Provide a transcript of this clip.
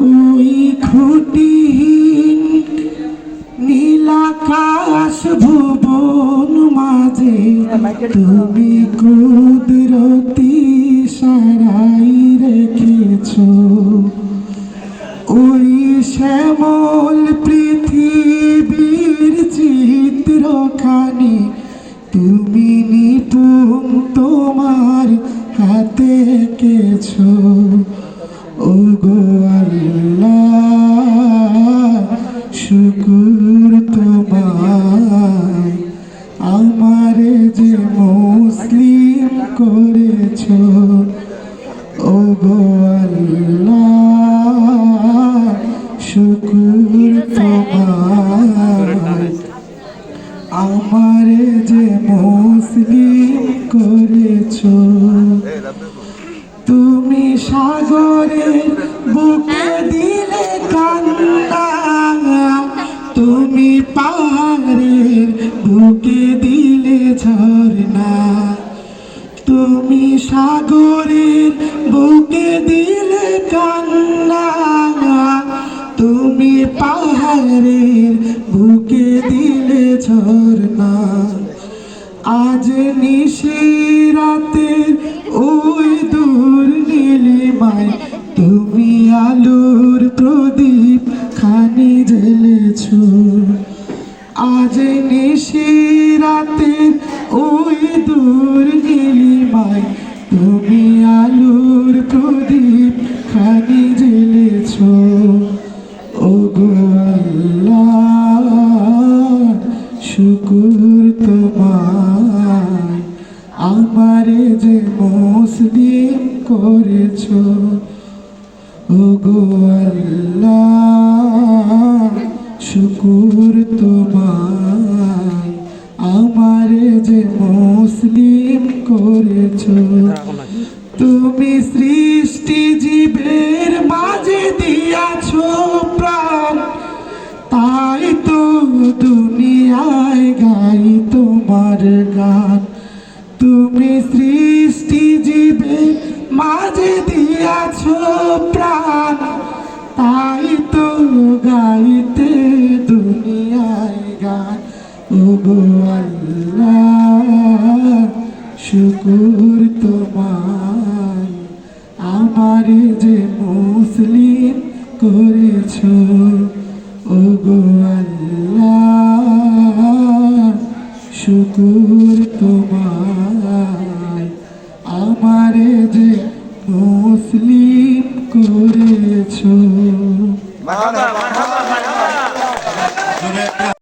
ওই খুঁটিহীন নীলাকাশ ভুবন মাঝে তুমি কুদরতি সারাই রেখেছ। ওই শ্যামল পৃথিবীর চিত্রখানি তুমি নিপুণ তোমার হাতে এঁকেছ। ওগো আল্লাহ শুকুর তোমায়, আমারে যে মুসলিম করেছ। ওগো আল্লাহ শুকুর তোমায়, আমারে যে মুসলিম করেছ। তুমি সাগরের বুকে দিলে কান্না, তুমি পাহাড়ের বুকে দিলে ঝর্ণা। তুমি সাগরের বুকে দিলে কান্না, তুমি পাহাড়ের বুকে দিলে ঝর্ণা। আজ নিশিরাতে ওই দূর নীলিমায় তুমি আলোর প্রদীপ খানি জ্বেলেছ। আজ নিশিরাতে ওই দূর নীলিমায় তুমি আলোর প্রদীপ খানি জ্বেলেছ। ওগো আল্লাহ শুকুর তোমায়, আমারে যে মুসলিম করেছ। ওগো আল্লাহ শুকুর তোমায়, আমারে যে মুসলিম করেছ। তুমি সৃষ্টি জীবের মাঝে দিয়াছ প্রাণ, তাই তো দুনিয়ায় গাই তোমার গান। তুমি সৃষ্টি জীবের মাঝে দিয়াছ প্রাণ, তাই তো গাইতে দুনিয়ায় গান। ওগো আল্লাহ শুকুর তোমায়, আমারে যে মুসলিম করেছ। ওগো আল্লাহ শুকুর তোমায়, আমারে যে মুসলিম করেছ।